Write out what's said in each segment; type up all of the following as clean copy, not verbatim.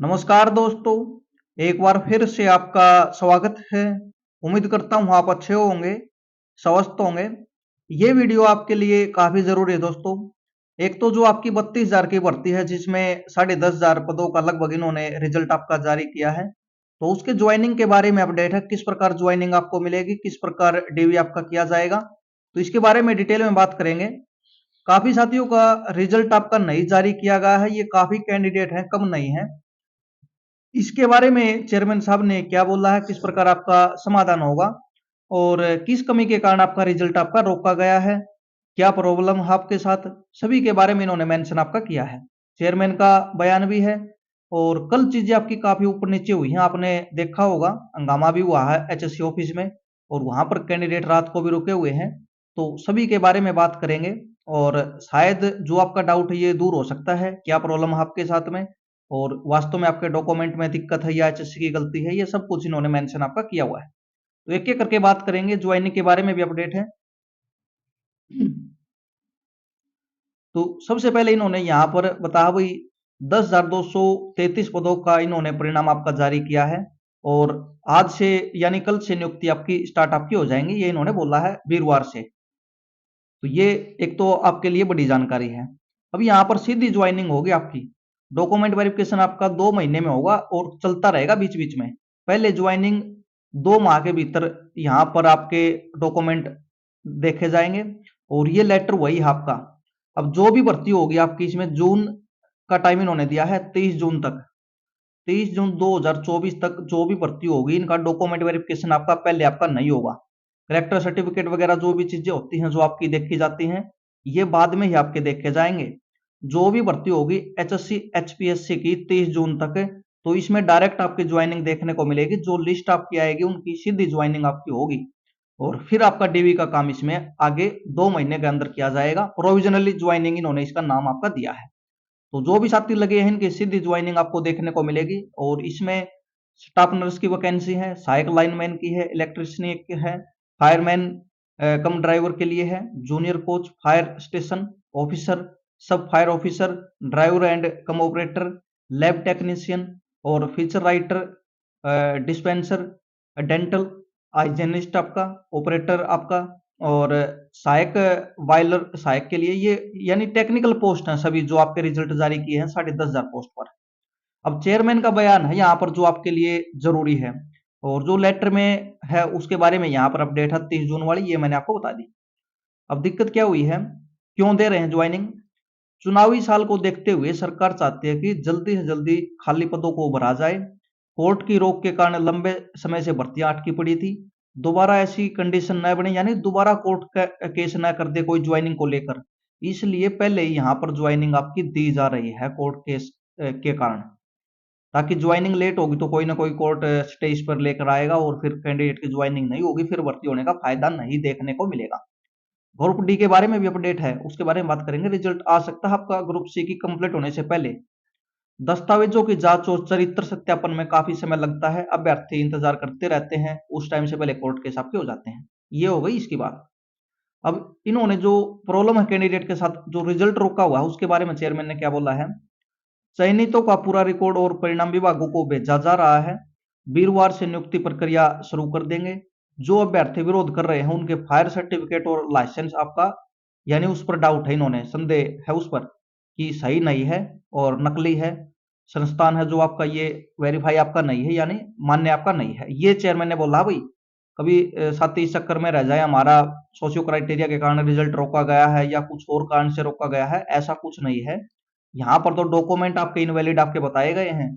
नमस्कार दोस्तों, एक बार फिर से आपका स्वागत है। उम्मीद करता हूँ आप अच्छे होंगे, स्वस्थ होंगे। ये वीडियो आपके लिए काफ़ी ज़रूरी है दोस्तों। एक तो जो आपकी 32,000 की भर्ती है जिसमें 10,500 पदों का लगभग इन्होंने रिजल्ट आपका जारी किया है। तो उसके ज्वाइनिंग के बारे में अपडेट है, किस प्रकार ज्वाइनिंग आपको मिलेगी, किस प्रकार डीवी आपका किया जाएगा। तो इसके बारे में डिटेल में बात करेंगे। काफ़ी साथियों का रिजल्ट आपका नहीं जारी किया गया है, ये काफ़ी कैंडिडेट हैं, कम नहीं है। इसके बारे में चेयरमैन साहब ने क्या बोला है, किस प्रकार आपका समाधान होगा और किस कमी के कारण आपका रिजल्ट आपका रोका गया है, क्या प्रॉब्लम है आपके साथ, सभी के बारे में इन्होंने मेंशन आपका किया है। चेयरमैन का बयान भी है और कल चीजें आपकी काफी ऊपर नीचे हुई हैं, आपने देखा होगा हंगामा भी हुआ है एचएससी ऑफिस में और वहां पर कैंडिडेट रात को भी रुके हुए हैं। तो सभी के बारे में बात करेंगे और शायद जो आपका डाउट है ये दूर हो सकता है, क्या प्रॉब्लम है आपके साथ में और वास्तव में आपके डॉक्यूमेंट में दिक्कत है या एचएससी की गलती है, ये सब कुछ इन्होंने मेंशन आपका किया हुआ है। तो एक एक करके बात करेंगे, ज्वाइनिंग के बारे में भी अपडेट है। तो सबसे पहले इन्होंने यहाँ पर बताया भाई 10,233 पदों का इन्होंने परिणाम आपका जारी किया है और आज से यानी कल से नियुक्ति आपकी स्टार्ट आपकी हो जाएंगी, ये इन्होंने बोला है वीरवार से। तो ये एक तो आपके लिए बड़ी जानकारी है। अब यहाँ पर सीधी ज्वाइनिंग होगी आपकी। डॉक्यूमेंट वेरिफिकेशन आपका 2 महीने में होगा और चलता रहेगा बीच बीच में। पहले ज्वाइनिंग 2 माह के भीतर यहाँ पर आपके डॉक्यूमेंट देखे जाएंगे और ये लेटर वही है आपका। अब जो भी भर्ती होगी आपकी इसमें जून का टाइम इन्होंने दिया है, 23 जून तक, 23 जून 2024 तक जो भी भर्ती होगी इनका डॉक्यूमेंट वेरिफिकेशन आपका पहले आपका नहीं होगा। करेक्टर सर्टिफिकेट वगैरह जो भी चीजें होती हैं जो आपकी देखी जाती हैं, ये बाद में ही आपके देखे जाएंगे। जो भी भर्ती होगी एचएससी एचपीएससी की 23 जून तक, तो इसमें डायरेक्ट आपकी ज्वाइनिंग देखने को मिलेगी। जो लिस्ट आपकी आएगी उनकी सीधी ज्वाइनिंग आपकी होगी और फिर आपका डीवी का काम इसमें आगे 2 महीने के अंदर किया जाएगा। प्रोविजनली ज्वाइनिंग इन्होंने इसका नाम आपका दिया है। तो जो भी साथी लगे हैं इनकी सीधी ज्वाइनिंग आपको देखने को मिलेगी और इसमें स्टाफ नर्स की वैकेंसी है, सहायक लाइनमैन की है, इलेक्ट्रिशियन की है, फायरमैन कम ड्राइवर के लिए है, junior coach, fire station officer, sub fire officer, driver and cum operator, lab technician और feature writer, dispenser, dental hygienist आपका, ऑपरेटर आपका और सहायक वायलर सहायक के लिए, ये यानी टेक्निकल पोस्ट हैं सभी जो आपके रिजल्ट जारी किए हैं 10,500 पोस्ट पर। अब चेयरमैन का बयान है यहाँ पर जो आपके लिए जरूरी है और जो लेटर में है उसके बारे में यहाँ पर अपडेट है 30 जून वाली, ये मैंने आपको बता दी। अब दिक्कत क्या हुई है, क्यों दे रहे हैं ज्वाइनिंग? चुनावी साल को देखते हुए सरकार चाहती है कि जल्दी से जल्दी खाली पदों को भरा जाए। कोर्ट की रोक के कारण लंबे समय से भर्तियां अटकी पड़ी थी। दोबारा ऐसी कंडीशन न बने, यानी दोबारा कोर्ट का केस न कर दे कोई ज्वाइनिंग को लेकर, इसलिए पहले ही यहाँ पर ज्वाइनिंग आपकी दी जा रही है कोर्ट केस के कारण। ताकि ज्वाइनिंग लेट होगी तो कोई ना कोई कोर्ट स्टेज पर लेकर आएगा और फिर कैंडिडेट की ज्वाइनिंग नहीं होगी, फिर भर्ती होने का फायदा नहीं देखने को मिलेगा। ग्रुप डी के बारे में भी अपडेट है, उसके बारे में बात करेंगे। रिजल्ट आ सकता है आपका ग्रुप सी की कंप्लीट होने से पहले। दस्तावेजों की जांच और चरित्र सत्यापन में काफी समय लगता है, अभ्यर्थी इंतजार करते रहते हैं, उस टाइम से पहले कोर्ट केस आपके हो जाते हैं। ये हो गई इसकी बात। अब इन्होंने जो प्रॉब्लम है कैंडिडेट के साथ, जो रिजल्ट रोका हुआ है उसके बारे में चेयरमैन ने क्या बोला है। चयनितों का पूरा रिकॉर्ड और परिणाम विभागों को भेजा जा रहा है। वीरवार से नियुक्ति प्रक्रिया शुरू कर देंगे। जो अभ्यर्थी विरोध कर रहे हैं उनके फायर सर्टिफिकेट और लाइसेंस आपका, यानी उस पर डाउट है, इन्होंने संदेह है उस पर कि सही नहीं है और नकली है, संस्थान है जो आपका ये वेरीफाई आपका नहीं है, यानी मान्य आपका नहीं है, ये चेयरमैन ने बोला। भाई कभी साथी इस चक्कर में रह जाए हमारा सोशियो क्राइटेरिया के कारण रिजल्ट रोका गया है या कुछ और कारण से रोका गया है, ऐसा कुछ नहीं है। यहाँ पर तो डॉक्यूमेंट आपके इनवैलिड आपके बताए गए हैं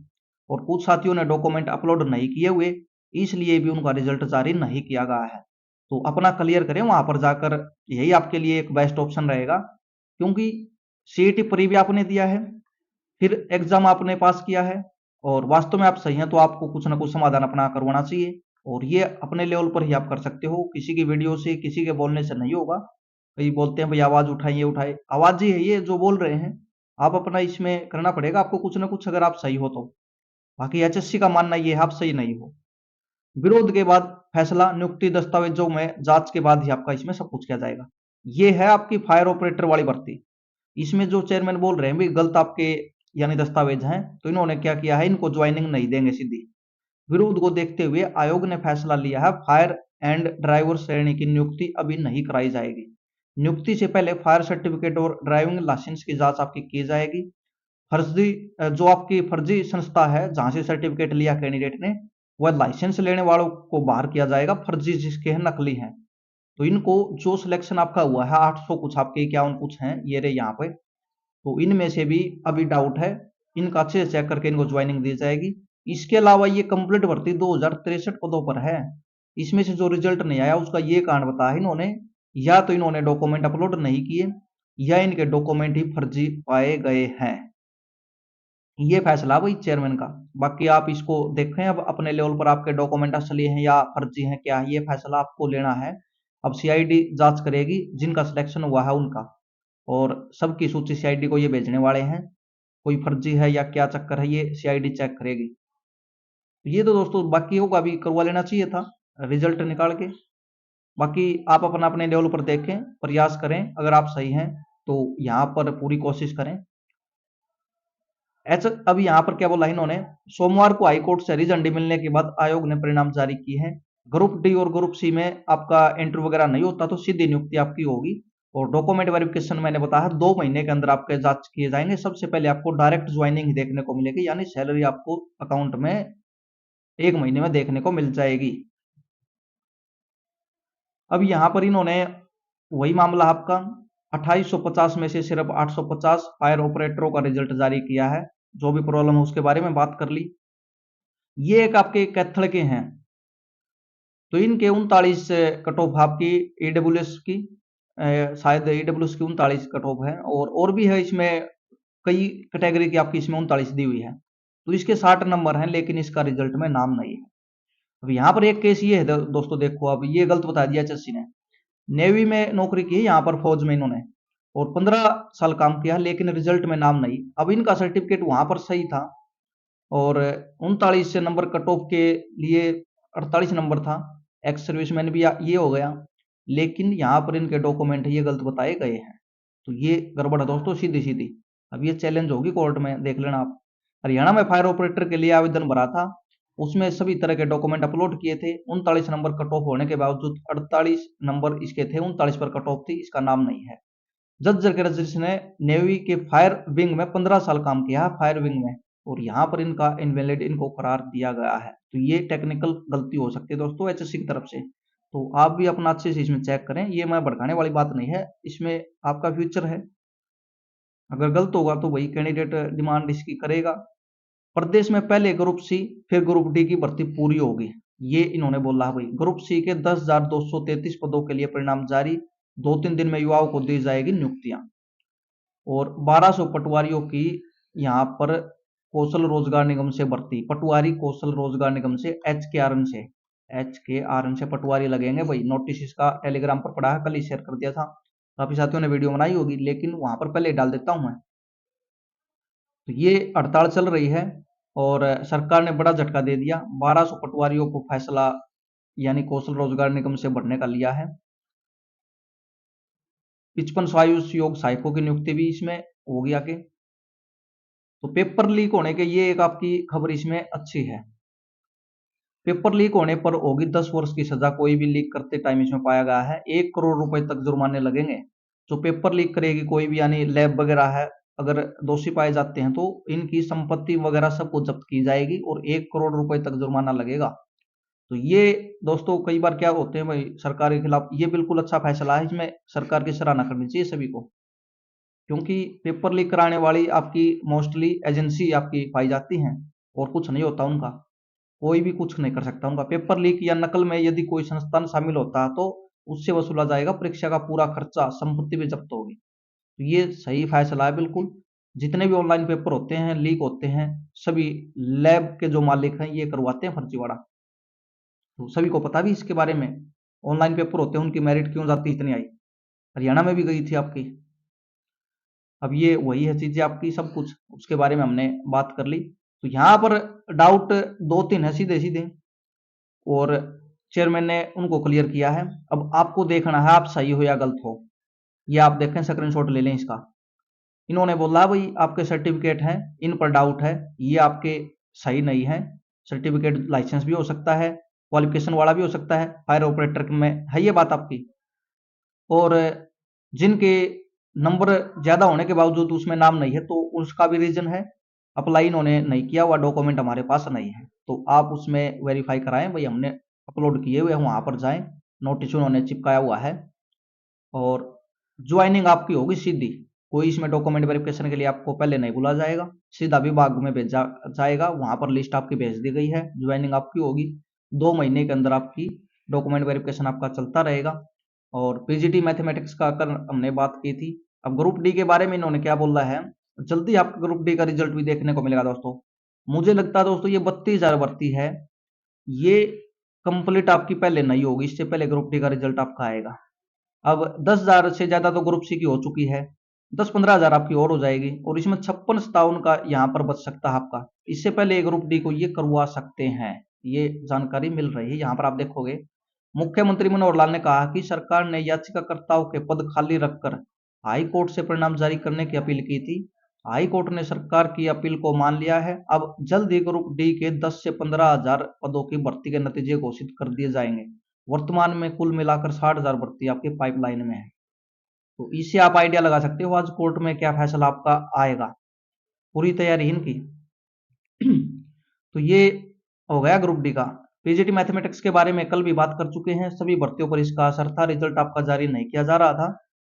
और कुछ साथियों ने डॉक्यूमेंट अपलोड नहीं किए हुए, इसलिए भी उनका रिजल्ट जारी नहीं किया गया है। तो अपना क्लियर करें वहां पर जाकर, यही आपके लिए एक बेस्ट ऑप्शन रहेगा। क्योंकि सीईटी प्री भी आपने दिया है, फिर एग्जाम आपने पास किया है और वास्तव में आप सही हैं तो आपको कुछ ना कुछ समाधान अपना करवाना चाहिए और ये अपने लेवल पर ही आप कर सकते हो, किसी की वीडियो से किसी के बोलने से नहीं होगा। कई बोलते हैं भाई आवाज उठाइए, उठाए आवाज ही है ये जो बोल रहे हैं, आप अपना इसमें करना पड़ेगा आपको कुछ ना कुछ, अगर आप सही हो तो। बाकी एचएससी का मानना ये है आप सही नहीं हो। विरोध के बाद फैसला, नियुक्ति दस्तावेजों में जांच के बाद ही आपका इसमें सब कुछ किया जाएगा। ये है आपकी फायर ऑपरेटर वाली भर्ती। इसमें जो चेयरमैन बोल रहे हैं भी गलत आपके यानी दस्तावेज हैं, तो इन्होंने क्या किया है, इनको ज्वाइनिंग नहीं देंगे सीधी। विरोध को देखते हुए आयोग ने फैसला लिया है, फायर एंड ड्राइवर श्रेणी की नियुक्ति अभी नहीं कराई जाएगी। नियुक्ति से पहले फायर सर्टिफिकेट और ड्राइविंग लाइसेंस की जांच आपकी की जाएगी। फर्जी जो आपकी फर्जी संस्था है जहां से सर्टिफिकेट लिया कैंडिडेट ने, वह लाइसेंस लेने वालों को बाहर किया जाएगा, फर्जी जिसके हैं, नकली हैं। तो इनको जो सिलेक्शन आपका हुआ है 800 कुछ आपके 51 कुछ हैं ये रहे यहाँ पे, तो इनमें से भी अभी डाउट है, इनका अच्छे से चेक करके इनको ज्वाइनिंग दी जाएगी। इसके अलावा ये कंप्लीट भर्ती 2063 पदों पर है, इसमें से जो रिजल्ट नहीं आया उसका ये कारण बताया इन्होंने, या तो इन्होंने डॉक्यूमेंट अपलोड नहीं किए या इनके डॉक्यूमेंट ही फर्जी पाए गए हैं। ये फैसला भाई चेयरमैन का, बाकी आप इसको देखें अब अपने लेवल पर आपके डॉक्यूमेंट असली हैं या फर्जी हैं क्या है, ये फैसला आपको लेना है। अब सीआईडी जांच करेगी, जिनका सिलेक्शन हुआ है उनका, और सबकी सूची सीआईडी को ये भेजने वाले हैं। कोई फर्जी है या क्या चक्कर है ये सीआईडी चेक करेगी। ये तो दोस्तों बाकियों का भी करवा लेना चाहिए था रिजल्ट निकाल के। बाकी आप अपना अपने लेवल पर देखें, प्रयास करें, अगर आप सही हैं तो यहाँ पर पूरी कोशिश करें। ऐसा अब यहाँ पर क्या बोला इन्होंने, सोमवार को हाईकोर्ट से हरी झंडी मिलने के बाद आयोग ने परिणाम जारी किए हैं। ग्रुप डी और ग्रुप सी में आपका इंटरव्यू वगैरह नहीं होता तो सीधी नियुक्ति आपकी होगी। और डॉक्यूमेंट वेरिफिकेशन मैंने बताया 2 महीने के अंदर आपके जांच किए जाएंगे। सबसे पहले आपको डायरेक्ट ज्वाइनिंग ही देखने को मिलेगी, यानी सैलरी आपको अकाउंट में 1 महीने में देखने को मिल जाएगी। अब यहाँ पर इन्होंने वही मामला आपका 2850 में से सिर्फ 850 फायर ऑपरेटरों का रिजल्ट जारी किया है। जो भी प्रॉब्लम है उसके बारे में बात कर ली। ये एक आपके कैथल के हैं, तो इनके 39 कट ऑफ आपकी ईडब्ल्यूएस की, शायद ईडब्ल्यूएस की 39 कट ऑफ है, और भी है इसमें कई कैटेगरी की आपकी इसमें 39 दी हुई है। तो इसके 60 नंबर हैं, लेकिन इसका रिजल्ट में नाम नहीं है। अब यहाँ पर एक केस ये है दोस्तों, देखो अब ये गलत बता दिया एचएससी ने। नेवी में नौकरी की है यहाँ पर, फौज में इन्होंने, और 15 साल काम किया, लेकिन रिजल्ट में नाम नहीं। अब इनका सर्टिफिकेट वहां पर सही था और 39 नंबर कट ऑफ के लिए 48 नंबर था, एक्स सर्विसमैन भी ये हो गया, लेकिन यहाँ पर इनके डॉक्यूमेंट ये गलत बताए गए हैं। तो ये गड़बड़ है दोस्तों, सीधी सीधी। अब ये चैलेंज होगी कोर्ट में, देख लेना आप। हरियाणा में फायर ऑपरेटर के लिए आवेदन भरा था, उसमें सभी तरह के डॉक्यूमेंट अपलोड किए थे। 39 नंबर कट ऑफ होने के बावजूद 48 नंबर इसके थे, 39 पर कट ऑफ थी, इसका नाम नहीं है। जज जरकेरजिस ने नेवी के फायर विंग में 15 साल काम किया है, फायर विंग में, और यहाँ पर इनका इनवैलिड इनको करार दिया गया है। तो ये टेक्निकल गलती हो सकती है दोस्तों एचएससी की तरफ से, तो आप भी अपना अच्छे से इसमें चेक करें। ये मैं भड़काने वाली बात नहीं है, इसमें आपका फ्यूचर है। अगर गलत होगा तो वही कैंडिडेट डिमांड इसकी करेगा। प्रदेश में पहले ग्रुप सी फिर ग्रुप डी की भर्ती पूरी होगी, ये इन्होंने बोला है भाई। ग्रुप सी के 10,233 पदों के लिए परिणाम जारी, 2-3 दिन में युवाओं को दी जाएगी नियुक्तियां। और 1200 पटवारियों की यहाँ पर कौशल रोजगार निगम से भर्ती, पटवारी कौशल रोजगार निगम से, एच के आर एन से पटवारी लगेंगे भाई। नोटिस इसका टेलीग्राम पर पड़ा है, कल ही शेयर कर दिया था, काफी साथियों ने वीडियो बनाई होगी, लेकिन वहां पर पहले डाल देता हूं मैं। तो ये हड़ताल चल रही है और सरकार ने बड़ा झटका दे दिया, 1200 पटवारियों को फैसला यानी कौशल रोजगार निगम से भरने का लिया है। 55 स्वायत्त योग सहायकों की नियुक्ति भी इसमें होगी आगे। तो पेपर लीक होने के ये एक आपकी खबर इसमें अच्छी है। पेपर लीक होने पर होगी 10 वर्ष की सजा, कोई भी लीक करते टाइम इसमें पाया गया है। 1 करोड़ रुपए तक जुर्माने लगेंगे। जो पेपर लीक करेगी कोई भी, यानी लैब वगैरह है, अगर दोषी पाए जाते हैं तो इनकी संपत्ति वगैरह सबको जब्त की जाएगी और 1 करोड़ रुपए तक जुर्माना लगेगा। तो ये दोस्तों कई बार क्या होते हैं भाई सरकार के खिलाफ, ये बिल्कुल अच्छा फैसला है, इसमें सरकार की सराहना करनी चाहिए सभी को। क्योंकि पेपर लीक कराने वाली आपकी मोस्टली एजेंसी आपकी पाई जाती हैं और कुछ नहीं होता उनका, कोई भी कुछ नहीं कर सकता उनका। पेपर लीक या नकल में यदि कोई संस्थान शामिल होता है तो उससे वसूला जाएगा परीक्षा का पूरा खर्चा, संपत्ति भी जब्त होगी। तो ये सही फैसला है बिल्कुल। जितने भी ऑनलाइन पेपर होते हैं लीक होते हैं, सभी लैब के जो मालिक हैं ये करवाते हैं फर्जीवाड़ा। तो सभी को पता भी इसके बारे में, ऑनलाइन पेपर होते हैं उनकी मेरिट क्यों जाती इतनी आई, हरियाणा में भी गई थी आपकी। अब ये वही है चीजें आपकी, सब कुछ उसके बारे में हमने बात कर ली। तो यहाँ पर डाउट 2-3 है सीधे सीधे, और चेयरमैन ने उनको क्लियर किया है। अब आपको देखना है आप सही हो या गलत हो, ये आप देखें, स्क्रीनशॉट ले लें इसका। इन्होंने बोला भाई आपके सर्टिफिकेट हैं, इन पर डाउट है, ये आपके सही नहीं है। सर्टिफिकेट लाइसेंस भी हो सकता है, क्वालिफिकेशन वाला भी हो सकता है, फायर ऑपरेटर में है ये बात आपकी। और जिनके नंबर ज़्यादा होने के बावजूद उसमें नाम नहीं है तो उसका भी रीज़न है, अप्लाई इन्होंने नहीं किया हुआ, डॉक्यूमेंट हमारे पास नहीं है। तो आप उसमें वेरीफाई कराएं भाई हमने अपलोड किए हुए हैं, वहाँ पर जाएं, नोटिस उन्होंने चिपकाया हुआ है। और ज्वाइनिंग आपकी होगी सीधी, कोई इसमें डॉक्यूमेंट वेरिफिकेशन के लिए आपको पहले नहीं बुला जाएगा, सीधा विभाग में भेजा जाएगा, वहाँ पर लिस्ट आपकी भेज दी गई है, ज्वाइनिंग आपकी होगी। 2 महीने के अंदर आपकी डॉक्यूमेंट वेरिफिकेशन आपका चलता रहेगा। और पीजीटी मैथमेटिक्स का अगर हमने बात की थी, अब ग्रुप डी के बारे में इन्होंने क्या बोला है, जल्दी आपका ग्रुप डी का रिजल्ट भी देखने को मिलेगा दोस्तों। मुझे लगता है दोस्तों ये 32,000 भर्ती है, ये कंप्लीट आपकी पहले नहीं होगी, इससे पहले ग्रुप डी का रिजल्ट आपका आएगा। अब 10,000 से ज्यादा तो ग्रुप सी की हो चुकी है, 10-15,000 आपकी और हो जाएगी, और इसमें 56-57 का यहाँ पर बच सकता है आपका। इससे पहले ग्रुप डी को ये करवा सकते हैं, ये जानकारी मिल रही है। यहाँ पर आप देखोगे मुख्यमंत्री मनोहर लाल ने कहा कि सरकार ने याचिकाकर्ताओं के पद खाली रखकर हाई कोर्ट से परिणाम जारी करने की अपील की थी। हाई कोर्ट ने सरकार की अपील को मान लिया है। अब जल्द ही ग्रुप डी के 10 से 15,000 पदों की भर्ती के नतीजे घोषित कर दिए जाएंगे। वर्तमान में कुल मिलाकर 60,000 भर्ती आपके पाइपलाइन में है। तो इससे आप आइडिया लगा सकते हो आज कोर्ट में क्या फैसला आपका आएगा। पूरी तैयारी इनकी। तो ये हो गया ग्रुप डी का। पीजीटी मैथमेटिक्स के बारे में कल भी बात कर चुके हैं, सभी भर्तियों पर इसका असर था, रिजल्ट आपका जारी नहीं किया जा रहा था,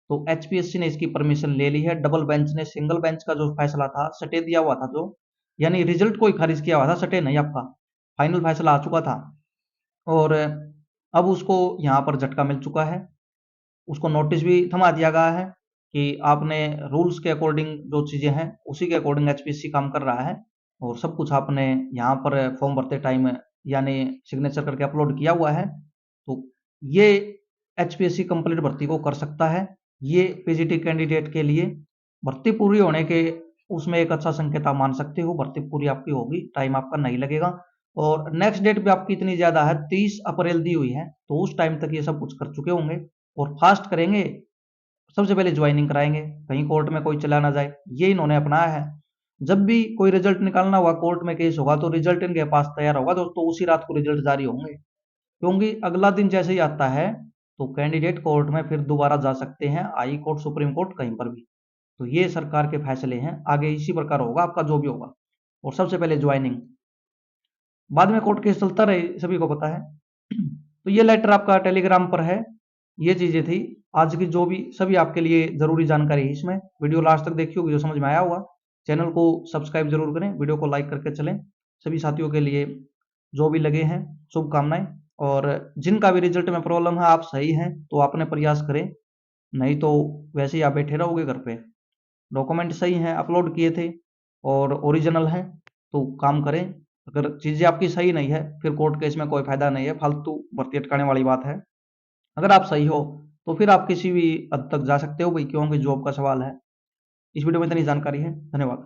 तो एचपीएससी ने इसकी परमिशन ले ली है। डबल बेंच ने सिंगल बेंच का जो फैसला था सटे दिया हुआ था, जो यानी रिजल्ट को ही खारिज किया हुआ था, सटे नहीं, आपका फाइनल फैसला आ चुका था। और अब उसको यहाँ पर झटका मिल चुका है, उसको नोटिस भी थमा दिया गया है कि आपने रूल्स के अकॉर्डिंग जो चीज़ें हैं उसी के अकॉर्डिंग एचपीएससी काम कर रहा है, और सब कुछ आपने यहाँ पर फॉर्म भरते टाइम यानी सिग्नेचर करके अपलोड किया हुआ है। तो ये एचपीएससी कंप्लीट भर्ती को कर सकता है। ये पीजीटी कैंडिडेट के लिए भर्ती पूरी होने के उसमें एक अच्छा संकेत आप मान सकते हो, भर्ती पूरी आपकी होगी, टाइम आपका नहीं लगेगा। और नेक्स्ट डेट भी आपकी इतनी ज़्यादा है, 30 अप्रैल दी हुई है, तो उस टाइम तक ये सब कुछ कर चुके होंगे और फास्ट करेंगे। सबसे पहले ज्वाइनिंग कराएंगे, कहीं कोर्ट में कोई चला ना जाए, ये इन्होंने अपनाया है। जब भी कोई रिजल्ट निकालना होगा, कोर्ट में केस होगा, तो रिजल्ट इनके पास तैयार होगा दोस्तों, उसी रात को रिजल्ट जारी होंगे, क्योंकि अगला दिन जैसे ही आता है तो कैंडिडेट कोर्ट में फिर दोबारा जा सकते हैं, हाई कोर्ट, सुप्रीम कोर्ट, कहीं पर भी। तो ये सरकार के फैसले हैं, आगे इसी प्रकार होगा आपका जो भी होगा। और सबसे पहले ज्वाइनिंग, बाद में कोर्ट केस चलता रहे, सभी को पता है। तो ये लेटर आपका टेलीग्राम पर है। ये चीजें थी आज की जो भी सभी आपके लिए जरूरी जानकारी है इसमें। वीडियो लास्ट तक देखी होगी, जो समझ में आया होगा चैनल को सब्सक्राइब जरूर करें, वीडियो को लाइक करके चलें। सभी साथियों के लिए जो भी लगे हैं शुभकामनाएं। और जिनका भी रिजल्ट में प्रॉब्लम है, आप सही हैं तो आपने प्रयास करें, नहीं तो वैसे ही आप बैठे रहोगे घर पे। डॉक्यूमेंट सही हैं, अपलोड किए थे और ओरिजिनल हैं, तो काम करें। अगर चीज़ें आपकी सही नहीं है फिर कोर्ट केस में कोई फायदा नहीं है, फालतू भर्ती अटकाने वाली बात है। अगर आप सही हो तो फिर आप किसी भी हद तक जा सकते हो भाई, क्योंकि जॉब का सवाल है। इस वीडियो में इतनी जानकारी है, धन्यवाद।